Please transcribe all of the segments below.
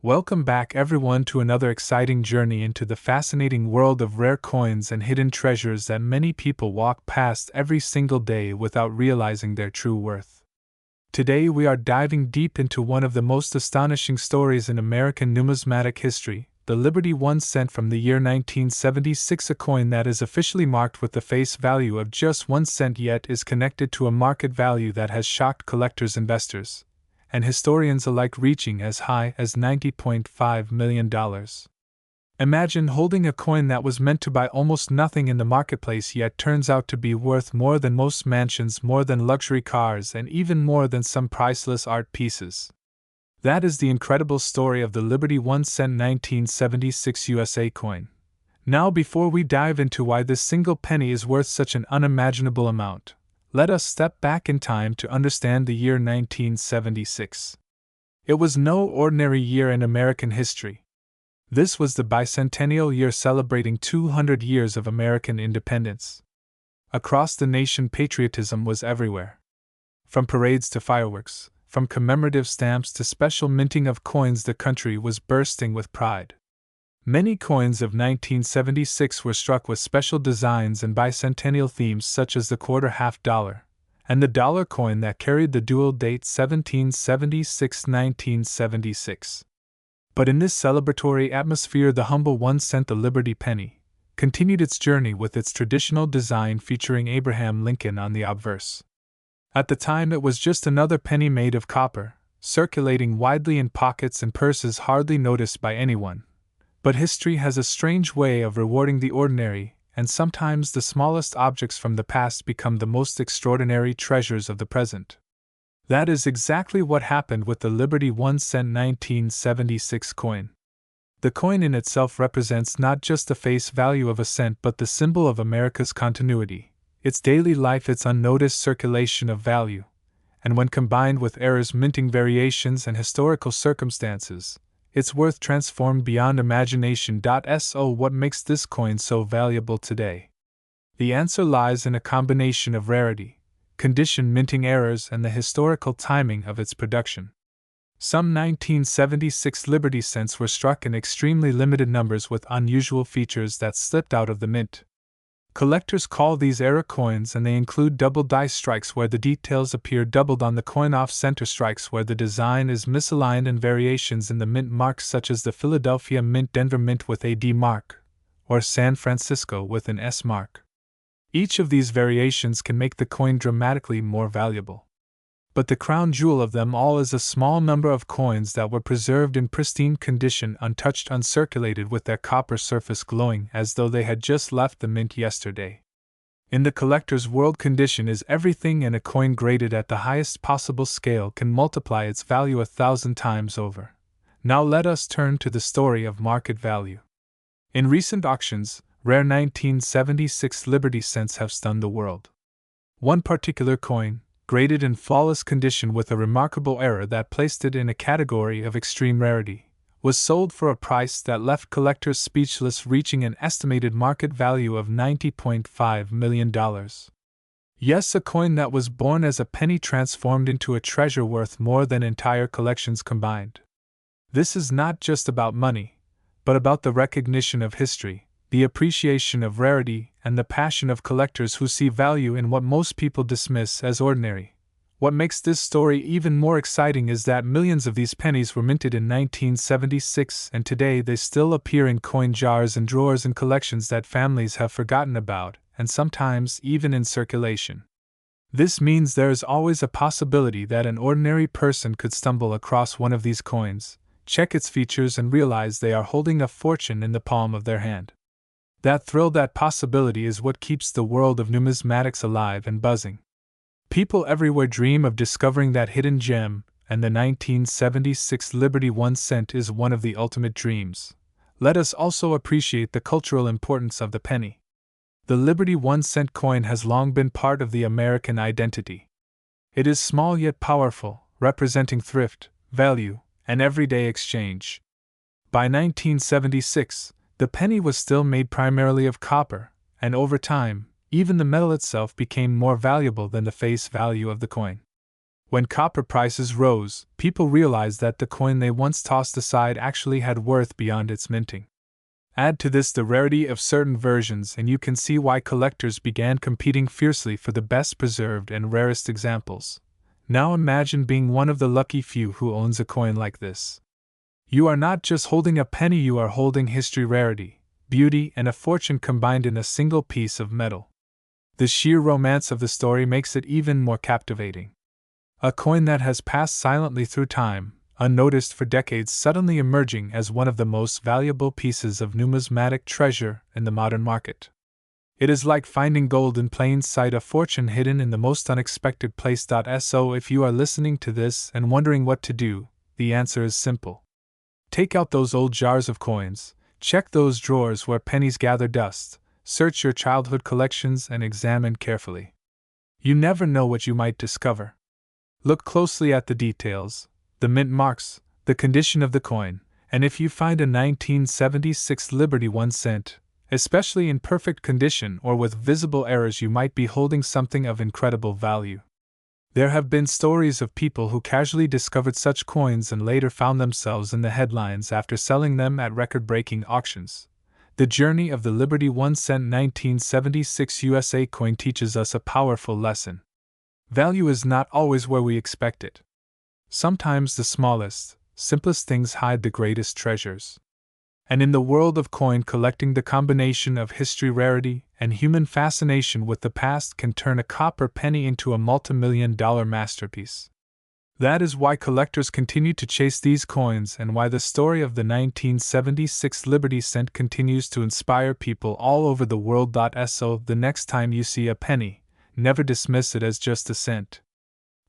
Welcome back, everyone, to another exciting journey into the fascinating world of rare coins and hidden treasures that many people walk past every single day without realizing their true worth. Today, we are diving deep into one of the most astonishing stories in American numismatic history, the Liberty 1 cent from the year 1976, a coin that is officially marked with the face value of just 1 cent yet is connected to a market value that has shocked collectors, investors, and historians alike, reaching as high as $90.5 million. Imagine holding a coin that was meant to buy almost nothing in the marketplace yet turns out to be worth more than most mansions, more than luxury cars, and even more than some priceless art pieces. That is the incredible story of the Liberty 1 cent 1976 USA coin. Now, before we dive into why this single penny is worth such an unimaginable amount, let us step back in time to understand the year 1976. It was no ordinary year in American history. This was the bicentennial year celebrating 200 years of American independence. Across the nation, patriotism was everywhere. From parades to fireworks, from commemorative stamps to special minting of coins, the country was bursting with pride. Many coins of 1976 were struck with special designs and bicentennial themes, such as the quarter half dollar and the dollar coin that carried the dual date 1776-1976. But in this celebratory atmosphere, the humble 1 cent, the Liberty penny, continued its journey with its traditional design featuring Abraham Lincoln on the obverse. At the time, it was just another penny made of copper, circulating widely in pockets and purses, hardly noticed by anyone. But history has a strange way of rewarding the ordinary, and sometimes the smallest objects from the past become the most extraordinary treasures of the present. That is exactly what happened with the Liberty 1 cent 1976 coin. The coin in itself represents not just the face value of a cent but the symbol of America's continuity, its daily life, its unnoticed circulation of value, and when combined with errors, minting variations, and historical circumstances, its worth transformed beyond imagination. So what makes this coin so valuable today? The answer lies in a combination of rarity, condition, minting errors, and the historical timing of its production. Some 1976 Liberty cents were struck in extremely limited numbers with unusual features that slipped out of the mint. Collectors call these error coins, and they include double die strikes where the details appear doubled on the coin, off-center strikes where the design is misaligned, and variations in the mint marks such as the Philadelphia Mint, Denver Mint with a D mark, or San Francisco with an S mark. Each of these variations can make the coin dramatically more valuable. But the crown jewel of them all is a small number of coins that were preserved in pristine condition, untouched, uncirculated, with their copper surface glowing as though they had just left the mint yesterday. In the collector's world, condition is everything, and a coin graded at the highest possible scale can multiply its value 1,000 times over. Now let us turn to the story of market value. In recent auctions, rare 1976 Liberty cents have stunned the world. One particular coin, graded in flawless condition with a remarkable error that placed it in a category of extreme rarity, was sold for a price that left collectors speechless, reaching an estimated market value of $90.5 million. Yes, a coin that was born as a penny transformed into a treasure worth more than entire collections combined. This is not just about money, but about the recognition of history, the appreciation of rarity, and the passion of collectors who see value in what most people dismiss as ordinary. What makes this story even more exciting is that millions of these pennies were minted in 1976, and today they still appear in coin jars and drawers in collections that families have forgotten about, and sometimes even in circulation. This means there is always a possibility that an ordinary person could stumble across one of these coins, check its features, and realize they are holding a fortune in the palm of their hand. That thrill, that possibility, is what keeps the world of numismatics alive and buzzing. People everywhere dream of discovering that hidden gem, and the 1976 Liberty 1 cent is one of the ultimate dreams. Let us also appreciate the cultural importance of the penny. The Liberty 1 cent coin has long been part of the American identity. It is small yet powerful, representing thrift, value, and everyday exchange. By 1976, the penny was still made primarily of copper, and over time, even the metal itself became more valuable than the face value of the coin. When copper prices rose, people realized that the coin they once tossed aside actually had worth beyond its minting. Add to this the rarity of certain versions, and you can see why collectors began competing fiercely for the best preserved and rarest examples. Now imagine being one of the lucky few who owns a coin like this. You are not just holding a penny, you are holding history, rarity, beauty, and a fortune combined in a single piece of metal. The sheer romance of the story makes it even more captivating. A coin that has passed silently through time, unnoticed for decades, suddenly emerging as one of the most valuable pieces of numismatic treasure in the modern market. It is like finding gold in plain sight, a fortune hidden in the most unexpected place. So if you are listening to this and wondering what to do, the answer is simple. Take out those old jars of coins, check those drawers where pennies gather dust, search your childhood collections and examine carefully. You never know what you might discover. Look closely at the details, the mint marks, the condition of the coin, and if you find a 1976 Liberty 1 cent, especially in perfect condition or with visible errors, you might be holding something of incredible value. There have been stories of people who casually discovered such coins and later found themselves in the headlines after selling them at record-breaking auctions. The journey of the Liberty 1 cent 1976 USA coin teaches us a powerful lesson. Value is not always where we expect it. Sometimes the smallest, simplest things hide the greatest treasures. And in the world of coin collecting, the combination of history, rarity, and human fascination with the past can turn a copper penny into a multi-million-dollar masterpiece. That is why collectors continue to chase these coins and why the story of the 1976 Liberty cent continues to inspire people all over the world. So the next time you see a penny, never dismiss it as just a cent.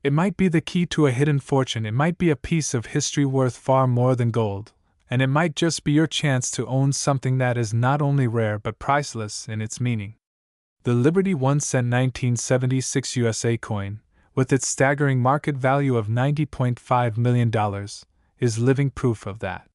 It might be the key to a hidden fortune, it might be a piece of history worth far more than gold, and it might just be your chance to own something that is not only rare but priceless in its meaning. The Liberty 1 cent 1976 USA coin, with its staggering market value of $90.5 million, is living proof of that.